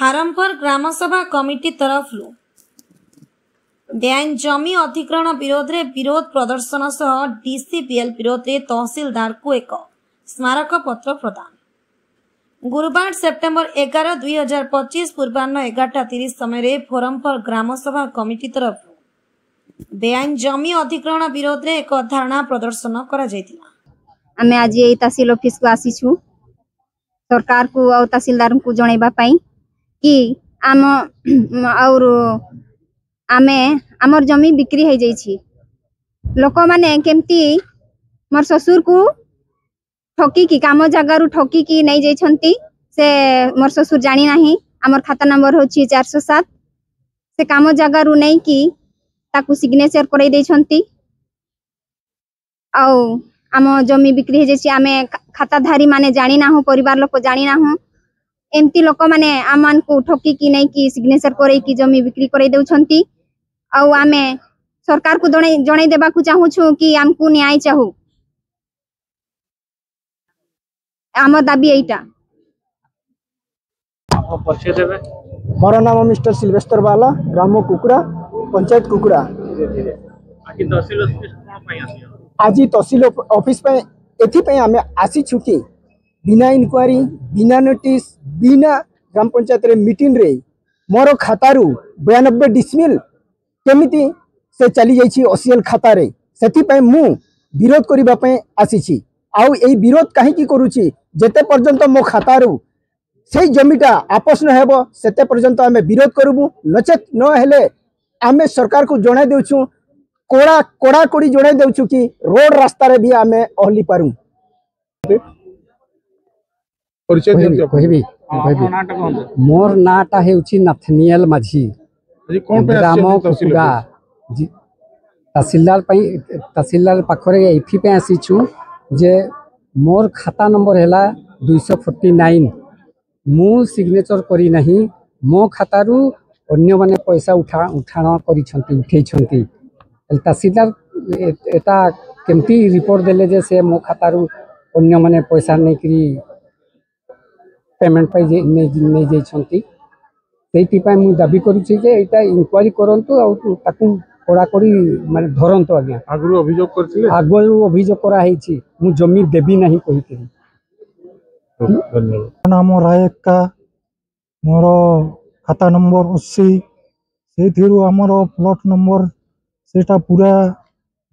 हारमपुर ग्रामसभा committee तरफ बेआईन जमी अधिग्रहण विरोध में विरोध प्रदर्शन सह डीसीपीएल विरोध में तहसीलदार को एक स्मारक पत्र प्रदान। गुरुवार सेप्टेम्बर 11, 2025 पूर्वाह्न 11:30 समय फोरमपुर ग्रामसभा कमिटी तरफ बेआईन जमी अधिग्रहण विरोध में एक धारणा प्रदर्शन करा जायतिला। आमे आज ये तहसील ऑफिस को आसीछु सरकार को और तहसीलदार को जणैबा पई कि आम और आमे आमर जमी बिक्री हो जाइछि। लोक माने केमती मोर ससुर को ठकी की काम जगारू ठकी की नहीं जाइछंती से मोर ससुर जानी नाही। आमर खाता नंबर होछि 407 से काम जगारू नहीं की ताकू सिग्नेचर करई दैछंती आउ आम जमी बिक्री हो जाइछि। आमे खाताधारी माने जानी ना हो परिवार लोक जानी ना हो एमती लोक माने आमान को ठकी की नहीं की सिग्नेचर करई की जमी बिक्री करई देउछंती। आउ आमे सरकार को जणै देबा को चाहू छु कि हमकु न्याय चाहू। आम दाबी एटा। मोर नाम मिस्टर सिल्वेस्टर बाला, ग्राम कुकुड़ा, पंचायत कुकुड़ा। आज तहसील ऑफिस पे एथि आमे आसी छु कि बिना इनक्वारी बिना नोटिस बिना ग्राम पंचायत रे मीटिंग रे मोर खातारू 92 डिसमिल केमिति से चली जाइछि ओसीएल खाता रे। सेति पे मु विरोध करिबा पे आसी छि। आउ एई विरोध काहे की करूछि जेते पर्यंत मो खातारू से जमीटा आपस न हेबो सेते पर्यंत आमे विरोध करबु। नचेत न हेले आमे सरकार को जणाई देउछु कोड़ा कोड़ा कोड़ी जणाई देउछु कि रोड रास्ता रे भी आमे ओहली पारू। परिचय दियौ कहबी मोर नाटा हेउछि नथनियल माझी ग्राम कुकुड़ा तहसीलदार पाखरे एथि पे आसी छु जे मोर खाता नंबर हैला 249 मु सिग्नेचर करी नहीं मो खातारू अन्य माने पैसा उठाण करी छंती उठै छंती। तहसीलदार एटा केमती रिपोर्ट देले जे से मो खातारू अन्य माने पैसा नै करी पेमेंट पाई नै जाई छंती। सेइतिपाई मु दाबी करूछि जे एटा इंक्वायरी करंतु आ ताकू कोड़ा कोड़ी माने धरंतु। आज्ञा आगु अभियोग करथिले आगु अभियोग करा हेछि मु जमी देबी नहीं कहितै। धन्यवाद। नाम रायक का मोर खाता नंबर 80 से आमर प्लॉट नंबर सेटा पूरा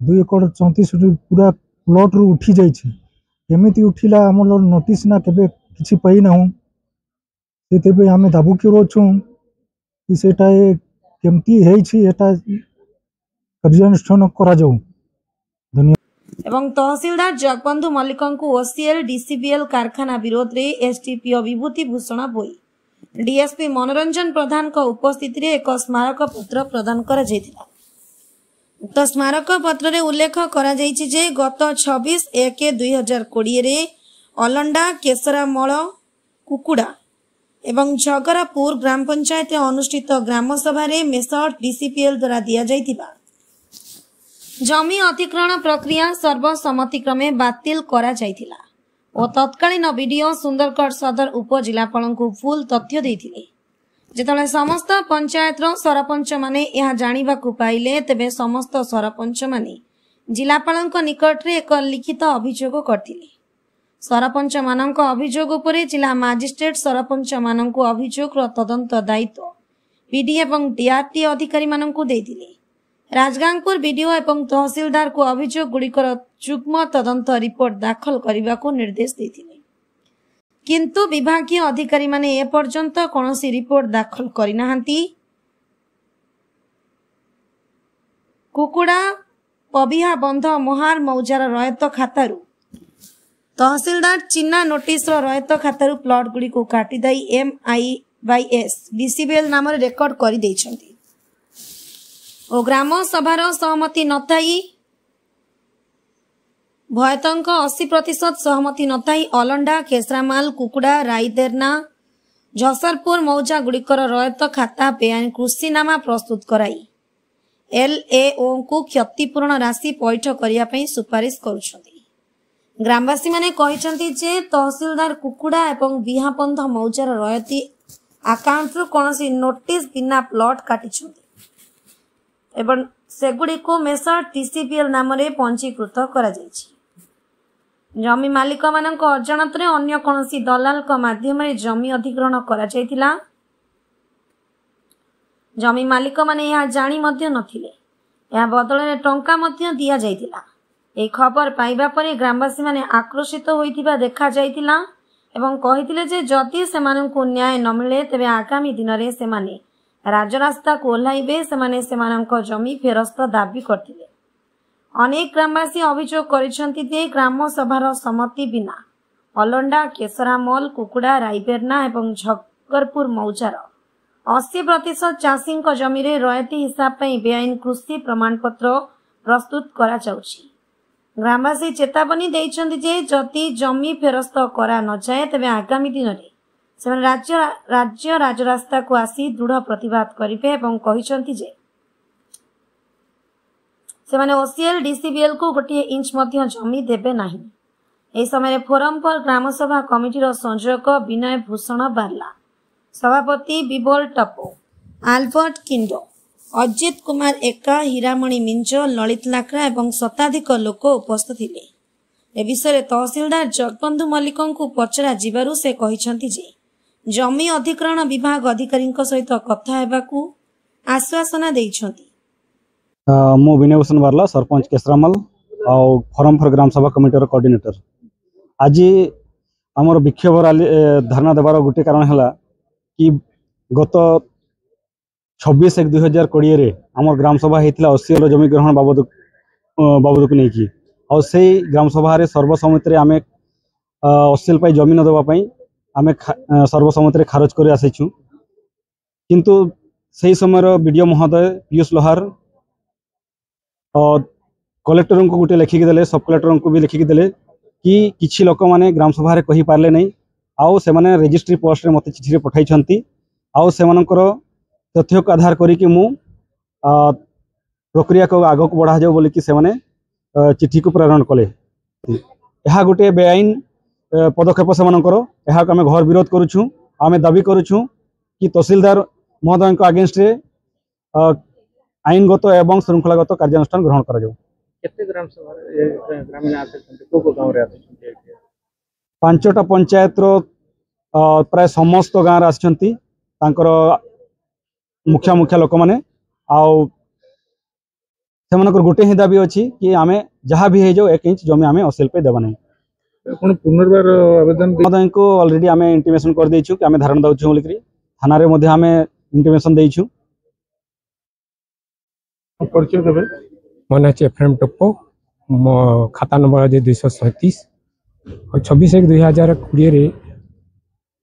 2 एकड़ 34 पूरा प्लॉट रु उठी जाइछि। केमिति उठिला आमर नोटिस ना केबे किछि पई ना हूं सेते आमे दाबू करो छु कि सेटा केमती हेछि एटा कार्यानुष्ठान करा जाऊ। धन्यवाद। एवं तहसीलदार जगबंधु मल्लिक को ओसीएल डीसीबीएल कारखाना विरोध रे एसडीपीओ विभूति भूषण बोई डीएसपी मनोरंजन प्रधान को उपस्थिति रे एक स्मारक पत्र प्रदान करा जायतिला। उक्त स्मारक पत्र रे उल्लेख करा जायछि जे गत 26/1/2020 रे अलंडा केसरामल कुकुड़ा एवं झगरापुर ग्राम पंचायत अनुष्ठित ग्राम सभा रे मेसर्ट डीसीपीएल द्वारा दिया जायतिबा जमी अधिग्रहण प्रक्रिया सर्वसम्मतिक्रमे बातिल करा जायतिला और तत्कालीन वीडियो सुंदरगढ़ सदर उपजिलापाल को फुल तथ्य देथिले। जेतले समस्त पंचायत सरपंच माने यह जानिबा को पाइले तेबे समस्त सरपंच माने जिलापाल निकट रे एक लिखित अभियोग करथिले। सरपंच मानक अभियोग उपरे जिला मजिस्ट्रेट सरपंच मानक अभियोग तदंत दायित्व पीडी एवं डीआरटी अधिकारी मानक देथिले। राजगांगपुर बीडीओ एवं तहसीलदार को अभियोग गुड़िकर युग्म तदंत रिपोर्ट दाखल करने को निर्देश देथिले। किंतु विभागीय अधिकारी माने ए पर्यंत कोनोसी रिपोर्ट दाखल करिनाहांती। कुकुड़ा पबिहा बंध मोहार मौजार रयत खातारू तहसीलदार चिन्ना नोटिस रयत खातारू प्लॉट गुड़ी को काटी दई MIYS डीसीबीएल नाम रेकर्ड करी दैछंती और ग्राम सभार सहमति नथाई भयतंक 80% सहमति नथाई अलंडा केसरामाल कुकुड़ा रायदेरना झसरपुर मौजा गुड़िकर रयत खाता बेआईन कृषिनामा प्रस्तुत कराई LAO को क्षतिपूर्ण राशि पैठ करिया पई सुपारिश करुछंती। ग्रामवासी माने कहिसंती जे तहसीलदार कुकुड़ा एवं बिहापंथ मौजार रयती आकाउंट रु कौनसी नोटिस बिना प्लॉट काटिछन्ति एवं सेगुड़ी को मेसर टीसीपीएल नाम रे पंजीकृत करा जायछि। जमी मालिक मानक अजाणत रे अन्य कौनसी दलाल का माध्यम रे जमी अधिग्रहण करा जायतिला। जमी मालिक माने यह जानी मध्य नथिले, यह बदल में टंका मध्य दिया जायतिला। एक खबर पाइबा परे ग्रामवासी माने आक्रोशित होइथिबा देखा जायतिला एवं कहिथिले जे जदि सेमानंकु न्याय न मिले तेबे आगामी दिन रे सेमाने राजरास्ता को ओह्लाइबे। सेमाने सेमानंक जमी फेरस्त दाबी करथिले। अनेक ग्रामवासी अभियोग करिसंति जे ग्राम सभार सम्मति बिना अलंडा, केसरामल, कुकुड़ा, रायबेरना एवं झगरपुर मौजार 80% चाषी जमी रे रयती हिसाब पई बेआईन कृषि प्रमाणपत्र प्रस्तुत करा जाउछि। ग्रामवासी चेतावनी देइछन्ति जे जति जमी फेरस्त करा न जाए तेबे आगामी दिन रे सेमाने राज्य राजरास्ता को आसी दृढ़ प्रतिवाद करिवे एवं कहिसंति जे सेमाने ओसीएल डीसीबीएल को गोटे इंच मध्य जमी देबे नाही। एही समय फोरम पर ग्रामसभा कमिटीर संयोजक विनय भूषण बारला, सभापति बिबल टपो, आल्बर्ट किंडो, अजित कुमार एका, हीरामणि मिंज, ललित लाकरा एवं शताधिक लोक उपस्थित थिले। ए विषय तहसीलदार जगबंधु मल्लिकंकु पचरा जिबारु से कहिसंति जे जमी अधिग्रहण विभाग अधिकारी सहित कथा हेबाकू आश्वासना देइछंती। मु विनय भूषण बारला, सरपंच केसरामल और फोरम फॉर ग्राम सभा कमिटीर कोऑर्डिनेटर। आज आमर विक्षोभ रैली धरना देवार गोटे कारण है कि गत 26/1/2020 रे आमर ग्राम सभा होता ओसीएल जमी ग्रहण बाबद को लेकिन और से ग्राम सभा सर्वसम्मति आम ओसीएल जमी न देवाई आम सर्वसम्मति खारज कर आसीचु। किंतु से समय बीडीओ महोदय पीयूष लोहार कलेक्टर को गोटे लिखिकी देले, सब कलेक्टर को भी लिखिकी देले कि किछि लोक माने ग्राम सभा रे कहि पारले नहीं आउ से माने रजिस्ट्री पोस्ट रे मते चिठी रे पठाई छंती आउ से मानकर तथ्य को आधार करी कि मु प्रक्रिया को आगो को बढ़ा जाओ बोली कि से माने चिठी को प्रेरण कले। यह गोटे बेआईन पदक्षेप से मानकर यह आम घर विरोध करुछू। आम दाबी करुछू कि तहसीलदार महोदय अगेंस्ट रे आईनगत एवं श्रृंखलागत कार्यानुष्ठान ग्रहण करा जाऊ। केते ग्राम सभा ग्रामीण आछन को गांव रे आछन 5टा पंचायत रो प्राय समस्त गाँव आछंती तांकर मुखिया मुखिया लोक माने आउ सेमानकर गोटे ही दाबी अछि कि आमे जहाँ भी हो जाओ 1 इंच जमी आमे ओसीएल पे देबा नहीं। कोन पुनर्बार आवेदन महोदय को ऑलरेडी आमे इंटीमेशन कर देइछु कि आमे धारण दउछु बोली करी थाना रे मध्ये आमे इंटीमेशन देइछु। परिचय देबे। मोर नाम एफएम टप्पो, मो खाता नंबर है 237 और 26/1/2020 रे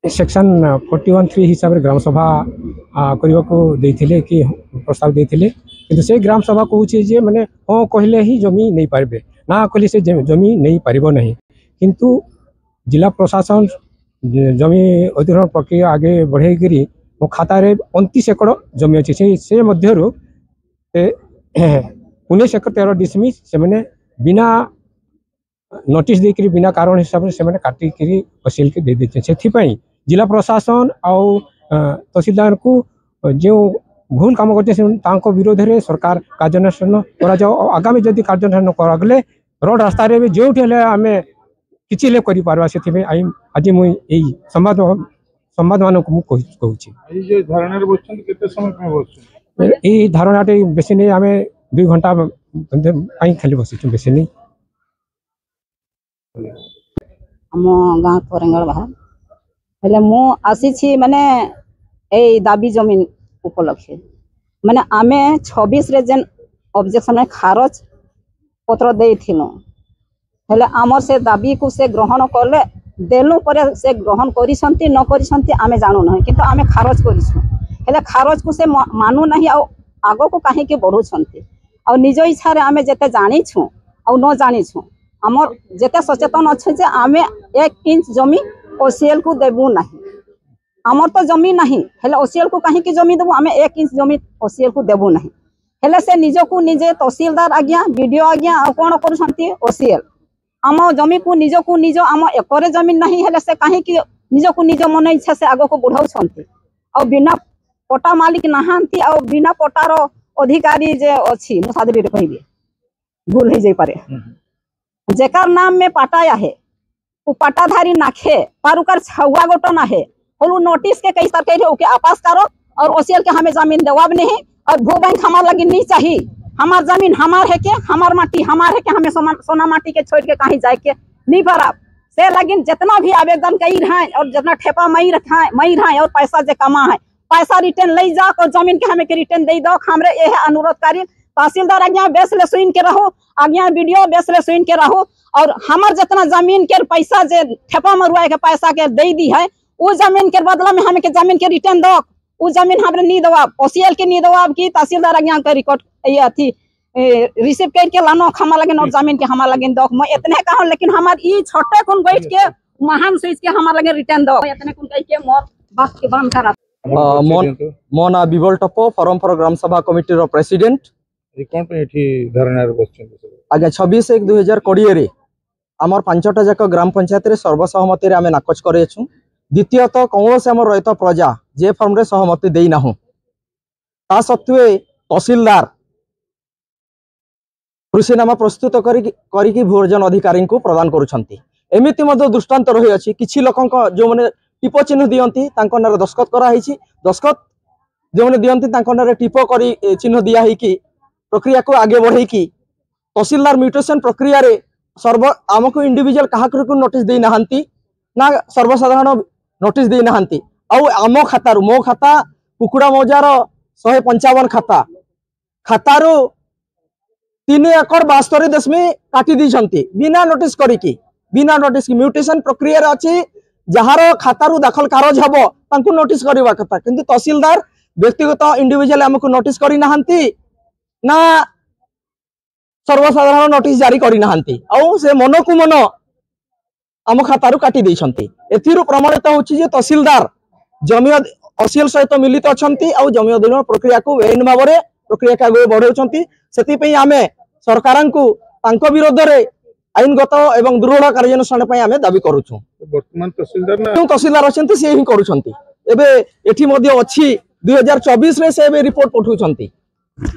सेक्शन 41(3) हिसाब रे ग्राम सभा करबा को देथिले कि प्रस्ताव देथिले। किंतु से ग्राम सभा कहूचे जे माने हां कहले ही जमी नहीं पारबे ना कहले से जमी नहीं पारिबो नहीं। किंतु जिला प्रशासन जमी अधिग्रहण प्रक्रिया आगे बढ़े करी मो खाता रे 29 एकड़ जमी अछि से मध्यरु 19 एकड़ 13 डिसमिस से माने बिना नोटिस देकरी बिना कारण हिसाब से माने काटी करी ओसीएल के दे देते। सेथि पई जिला प्रशासन और तहसीलदार को जो भूल काम करते तांको विरोध रे सरकार कार्यानुष्ठान करा जाओ। आगामी जदि कार्यानुष्ठान करागले रोड रास्ता रे जो आमे किछि ले करि पारबा। सेथि पई आज मु एई संवाद मान को मु कहूची आज जे धारणा रे बसछन केते समय पे बसछन एई धारणाटे बेसी नहीं आमे 2 घंटा आई खाली बसिछु बेसी नहीं। हम गाँव कोरेंगड़ बाहर हेले मु आसी माने ए दाबी जमीन उपलक्षे माने आमे 26 रे जेन ऑब्जेक्शन में खारज पत्र देइथिनो हेले आमर से दाबी को से ग्रहण करले देलु पर से ग्रहण करिसंती न करिसंती आमे जानु नहीं। किंतु आमे खारज करिसु हेले खारज को से मानु नहीं आ आगो को काहे के बढ़ुछंती आ निज इच्छा रे आमे जेते जानि छु आ न जानि छु आमर जेते सचेतन अच्छे जे आमे 1 इंच जमी ओसीएल को देबू नहीं। आमर तो जमी नहीं हेले ओसीएल को कहीं की जमी देबू आमे 1 इंच जमी ओसीएल को देबू नहीं। हेले से निज को निजे तहसीलदार आज्ञा वीडियो आज्ञा आ कोन करूछंती ओसीएल आम जमी को निज आम एकरे जमीन नहीं हेले से कहीं की निज को निज मन इच्छा से आगो को बढ़ाउछंती और बिना पटा मालिक नहांती और बिना पटार अधिकारी जे अच्छी मुसादरी रे कहबे भूल हो जाई पारे जेकर नाम में पटाया है वो पटाधारी नाखे पर उकर छुआ गोटो ना है होलू नोटिस के कई सरकार है ओके आपस करो और ओसीएल के हमें जमीन देवाब नहीं और भू बैंक हमार लगी नहीं चाहिए हमार जमीन हमार है के हमार माटी हमार है के हमें सोना माटी के छोड़ के कहीं जाए के नहीं भरा से लगिन जितना भी आवेदन कई रहे और जितना ठेपा मई रहे और पैसा जे कमा है पैसा रिटर्न ले जा और जमीन के हमें के रिटर्न दे दो हमरे यह अनुरोध करी तहसीलदार आज्ञा बेस ले सुन के रहो आज्ञा वीडियो बेस ले सुन के रहो और हमार जितना जमीन के पैसा जे ठेपा मरुआ के पैसा के दे दी है वो जमीन के बदला में हमें के जमीन के रिटर्न दो वो जमीन हमरे नहीं दवा ओसीएल के नहीं दवा की तहसीलदार आज्ञा के रिकॉर्ड ये अथी रिसीव करके लानो हमार लगे और जमीन के हमार लगे दो मैं इतने कहूं लेकिन हमार ई छोटे कुन बैठ के महान सोच के हमार लगे रिटर्न दो इतने कुन कह के मोर बात के बंद करा मो ना बिबल टप्पो फॉरम फॉर ग्राम सभा कमिटी रो प्रेसिडेंट कौन एठी धरना बसछन आगे 26/1/2020 रे आमर 5टा जाक ग्राम पंचायत रे सर्वसहमति रे आमे नाकच करेछु द्वितीयत कौन से आमर रहित प्रजा जे फॉर्म रे सहमति देई नाहु ता सत्वे तहसीलदार कृषिनामा प्रस्तुत करी भोजन अधिकारी को प्रदान करुछंती एमिति मध्य दृष्टांत रही अछि किछि लोकक जो माने टिप चिन्ह दियंती तांको नारे दस्खत करा हिछि दस्खत जो माने दियंती तांको नारे टिप करी चिन्ह दिया ही कि प्रक्रिया को आगे बढ़े कि तहसीलदार म्यूटेशन प्रक्रिया रे सर्व आमको इंडिविजुअल काहाकु नोटिस दे नाहंती ना सर्वसाधारण नोटिस दे नाहंती आउ आम खातारू मो खाता कुकुड़ा मौजार 155 खातारू 3 एकड़ 72 दशमी काटी दी बिना नोटिस करिकी बिना नोटिस म्यूटेशन प्रक्रिया रे अछि जहार खातारू दाखल कागज हबो तांकु नोटिस करबा कथा किंतु तहसीलदार व्यक्तिगत इंडिविजुअल हमको नोटिस करी नाहंती ना सर्वसाधारण नोटिस जारी करी नाहंती आउ से मन को मन आम खातारू काटी दैछंती एथिरु प्रमाणित होछि जे तहसीलदार जमी ओसीएल सहित मिलित अछंती आउ जमी अधिग्रहण प्रक्रिया को आईन भाव में प्रक्रिया के आगे बढ़ाउछंती सेति पई आमे सरकारन को तांको विरोध रे आईनगत एवं दृढ़ कार्यानुष्ठान पई आमे दाबी करूछु वर्तमान तहसीलदार अछंती से ही करूछंती एबे एठी मध्ये अछि 2024 रे से एबे रिपोर्ट पठौछंती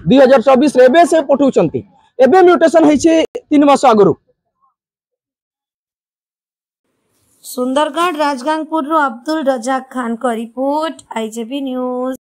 2024 रे एबे से पठौछंती एबे म्यूटेशन होइछे 3 मास आगरु सुंदरगढ़ राजगांगपुर रो अब्दुल रजाक खान का रिपोर्ट आईजेपी न्यूज।